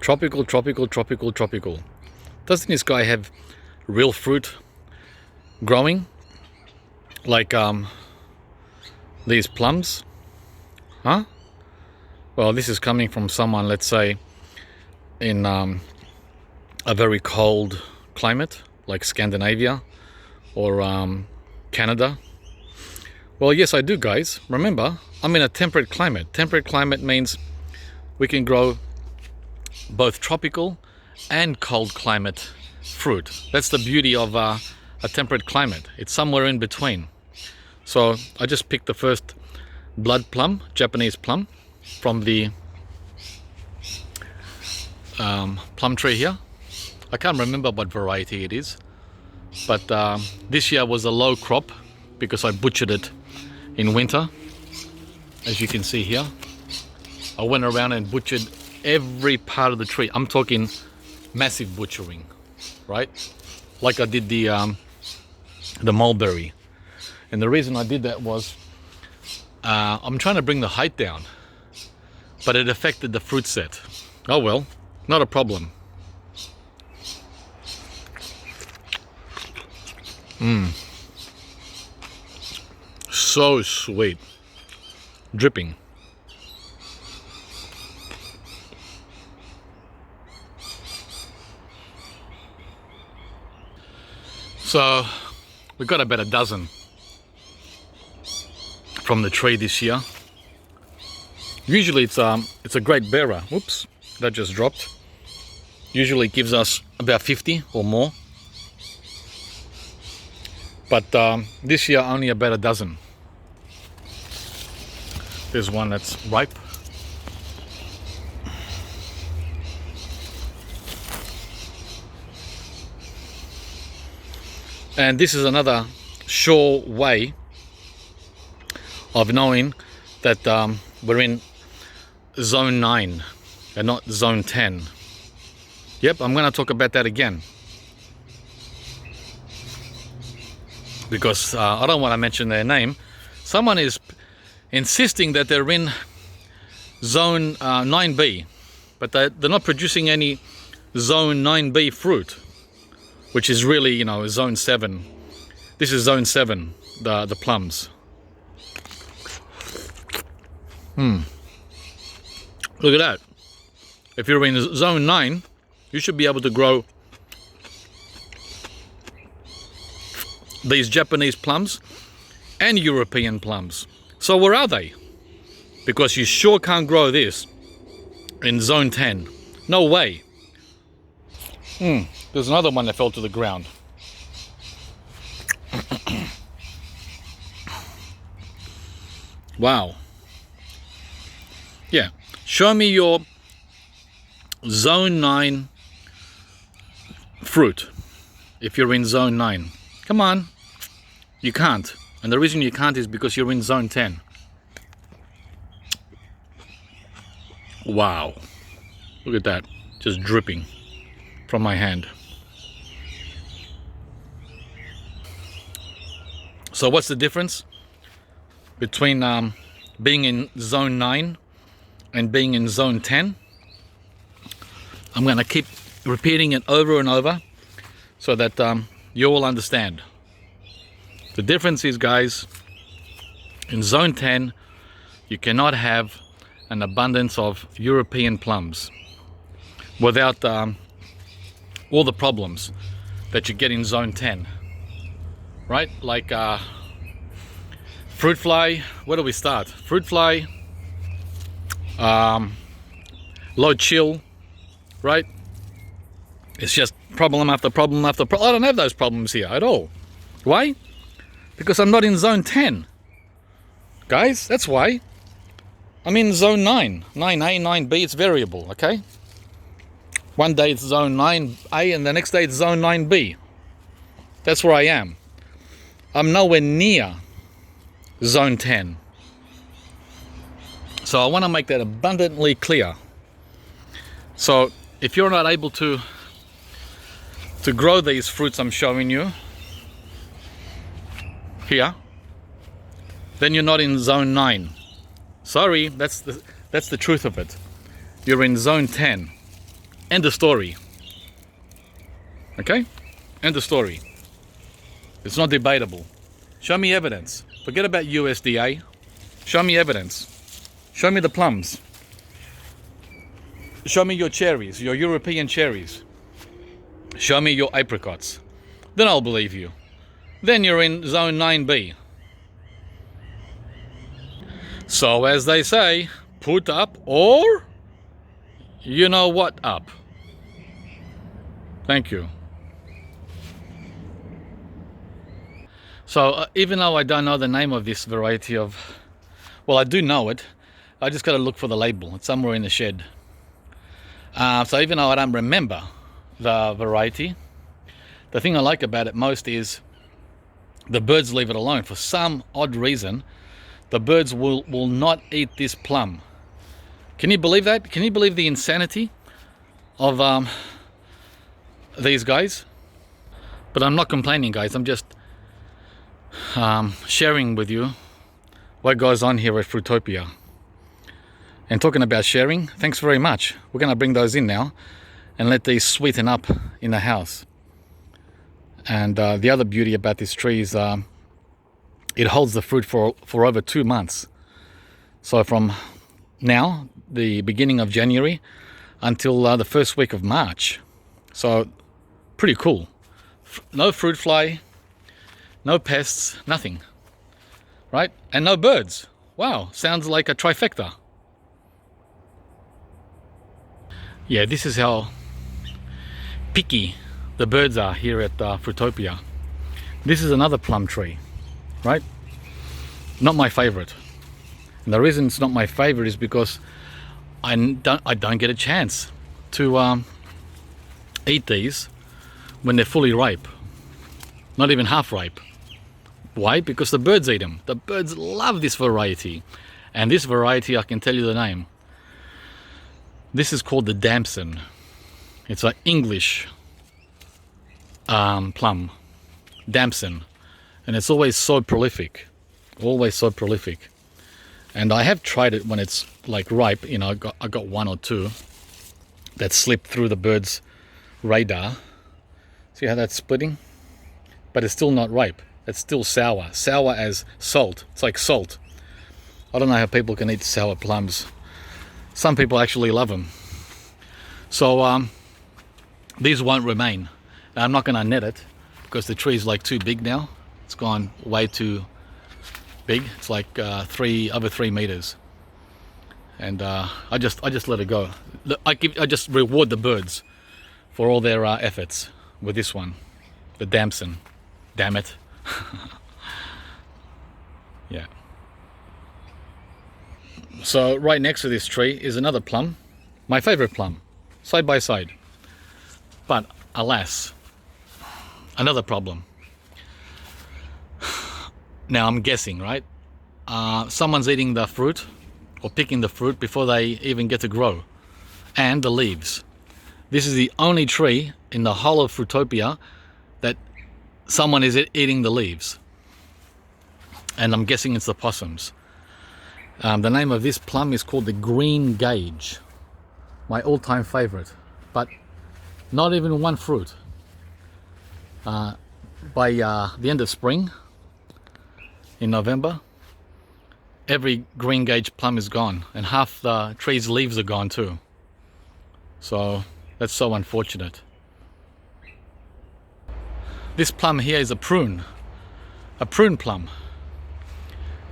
Tropical, tropical, tropical, tropical. Doesn't this guy have real fruit growing? Like these plums? Huh? Well, this is coming from someone, let's say, in a very cold climate, like Scandinavia or Canada. Well, yes, I do, guys. Remember, I'm in a temperate climate. Temperate climate means we can grow both tropical and cold climate fruit. That's the beauty of a temperate climate. It's somewhere in between. So I just picked the first blood plum, Japanese plum, from the plum tree here. I can't remember what variety it is, but this year was a low crop because I butchered it in winter. As you can see here, I went around and butchered every part of the tree. I'm talking massive butchering, right? Like I did the mulberry. And the reason I did that was I'm trying to bring the height down, but it affected the fruit set. Oh well, not a problem. So sweet. Dripping. So we got about a dozen from the tree this year. Usually it's a great bearer. Whoops, that just dropped. Usually it gives us about 50 or more, but this year only about a dozen. There's one that's ripe. And this is another sure way of knowing that we're in zone 9 and not zone 10. Yep, I'm going to talk about that again, because I don't want to mention their name. Someone is insisting that they're in zone 9B, but they're not producing any zone 9B fruit, which is really, you know, zone 7. This is zone 7, the plums. Look at that. If you're in zone 9, you should be able to grow these Japanese plums and European plums. So where are they? Because you sure can't grow this in zone 10. No way. There's another one that fell to the ground. Wow. Yeah. Show me your zone 9 fruit if you're in zone 9. Come on. You can't. And the reason you can't is because you're in zone 10. Wow. Look at that. Just dripping from my hand. So what's the difference between being in zone 9 and being in zone 10? I'm going to keep repeating it over and over so that you all understand. The difference is, guys, in zone 10, you cannot have an abundance of European plums without all the problems that you get in zone 10, right? Like fruit fly. Where do we start? Fruit fly, low chill, right? It's just problem after problem after problem. I don't have those problems here at all. Why? Because I'm not in zone 10. Guys, that's why. I'm in zone 9. 9A, 9B, it's variable, okay? One day it's zone 9A and the next day it's zone 9B. That's where I am. I'm nowhere near zone 10. So I want to make that abundantly clear. So if you're not able to grow these fruits I'm showing you here, then you're not in zone 9. Sorry, that's the truth of it. You're in zone 10. End the story. Okay? End the story. It's not debatable. Show me evidence. Forget about USDA. Show me evidence. Show me the plums. Show me your cherries, your European cherries. Show me your apricots. Then I'll believe you. Then you're in zone 9B. So as they say, put up or you know what up. Thank you. So even though I don't know the name of this variety of, well, I do know it. I just got to look for the label. It's somewhere in the shed. So even though I don't remember the variety, the thing I like about it most is the birds leave it alone. For some odd reason, the birds will not eat this plum. Can you believe that? Can you believe the insanity of these guys? But I'm not complaining, guys. I'm just sharing with you what goes on here at Fruitopia. And talking about sharing, thanks very much. We're going to bring those in now and let these sweeten up in the house. And the other beauty about this tree is it holds the fruit for over 2 months. So from now, the beginning of January, until the first week of March. So pretty cool. No fruit fly, no pests, nothing. Right? And no birds. Wow, sounds like a trifecta. Yeah, this is how picky the birds are here at Fruitopia. This is another plum tree, right? Not my favorite. And the reason it's not my favorite is because I don't get a chance to eat these when they're fully ripe. Not even half ripe. Why? Because the birds eat them. The birds love this variety. And this variety, I can tell you the name. This is called the damson. It's an English plum. Damson. And it's always so prolific. Always so prolific. And I have tried it when it's like ripe. You know, I got 1 or 2 that slipped through the bird's radar. See how that's splitting? But it's still not ripe. It's still sour. Sour as salt. It's like salt. I don't know how people can eat sour plums. Some people actually love them. So these won't remain. Now, I'm not going to net it because the tree is like too big now. It's gone way too big. It's like over 3 meters. And I just let it go. I just reward the birds for all their efforts with this one, the damson. Damn it. Yeah. So right next to this tree is another plum, my favorite plum, side by side. But alas, another problem. Now I'm guessing, right? Someone's eating the fruit or picking the fruit before they even get to grow. And the leaves. This is the only tree in the whole of Fruitopia that someone is eating the leaves. And I'm guessing it's the possums. The name of this plum is called the green gauge. My all-time favorite. But not even one fruit. By the end of spring, in November, every green gauge plum is gone. And half the tree's leaves are gone too. So that's so unfortunate. This plum here is a prune plum.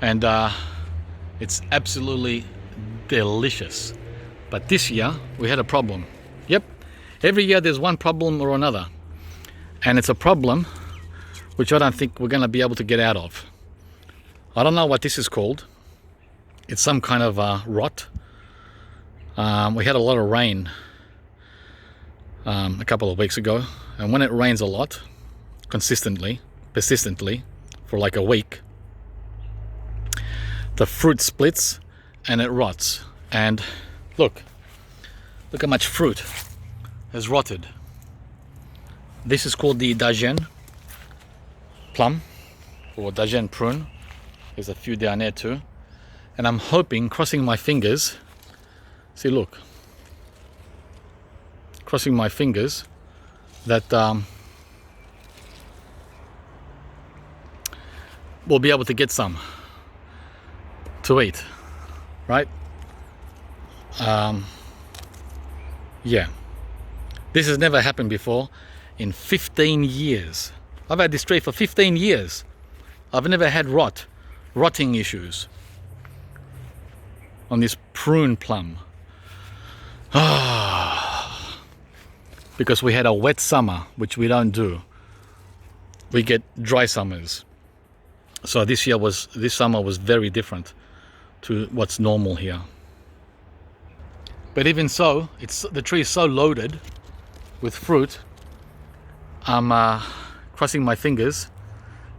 And it's absolutely delicious. But this year we had a problem. Yep, every year there's one problem or another. And it's a problem which I don't think we're going to be able to get out of. I don't know what this is called. It's some kind of rot. We had a lot of rain a couple of weeks ago. And when it rains a lot, persistently, for like a week, the fruit splits and it rots. And look how much fruit has rotted. This is called the Dagen plum or Dagen prune. There's a few down there too. And I'm hoping, crossing my fingers, see, look, crossing my fingers that we'll be able to get some to eat, right? Yeah, this has never happened before in 15 years. I've had this tree for 15 years. I've never had rotting issues on this prune plum. Because we had a wet summer, which we don't do. We get dry summers. So this summer was very different to what's normal here. But even so, the tree is so loaded with fruit. I'm crossing my fingers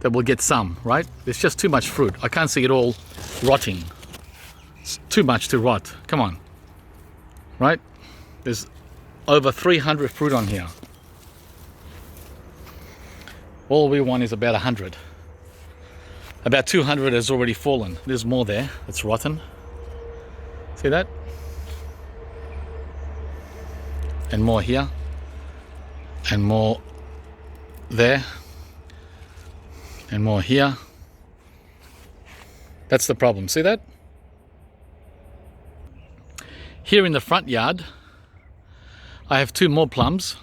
that we'll get some, right? There's just too much fruit. I can't see it all rotting. It's too much to rot. Come on, right? There's over 300 fruit on here. All we want is about 100. About 200 has already fallen. There's more there. It's rotten. See that? And more here. And more there. And more here. That's the problem. See that? Here in the front yard, I have 2 more plums,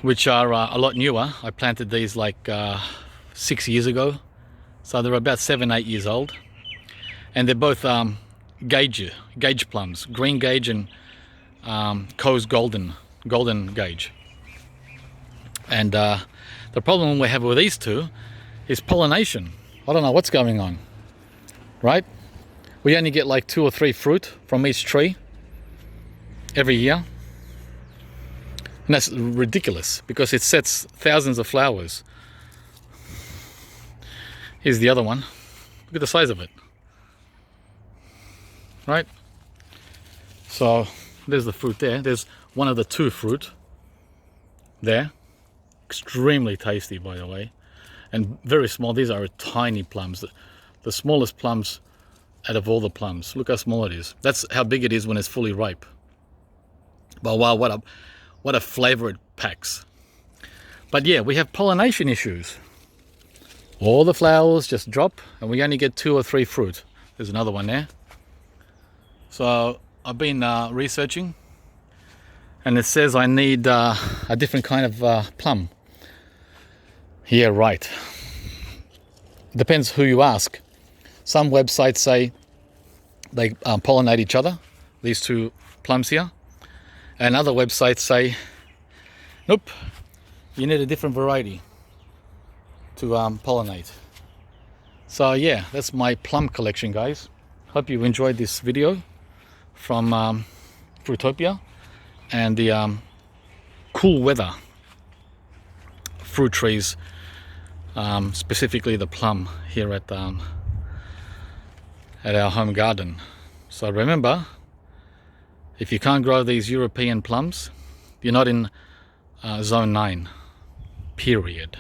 which are a lot newer. I planted these like 6 years ago, so they're about 7-8 years old, and they're both gauge plums, green gauge and Coe's golden gauge. And the problem we have with these two is pollination. I don't know what's going on, right? We only get like 2 or 3 fruit from each tree every year, and that's ridiculous because it sets thousands of flowers. Here's the other one. Look at the size of it, right? So there's the fruit there. There's one of the 2 fruit there. Extremely tasty, by the way, and very small. These are tiny plums, the smallest plums out of all the plums. Look how small it is. That's how big it is when it's fully ripe. But wow, what a flavor it packs. But yeah, we have pollination issues. All the flowers just drop and we only get 2 or 3 fruit. There's another one there. So I've been researching, and it says I need a different kind of plum. Yeah, right. Depends who you ask. Some websites say they pollinate each other, these 2 plums here. And other websites say, nope, you need a different variety to pollinate. So yeah, that's my plum collection, guys. Hope you enjoyed this video from Fruitopia and the cool weather fruit trees, specifically the plum here at our home garden. So remember, if you can't grow these European plums, you're not in zone 9, period.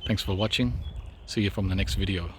Thanks for watching. See you from the next video.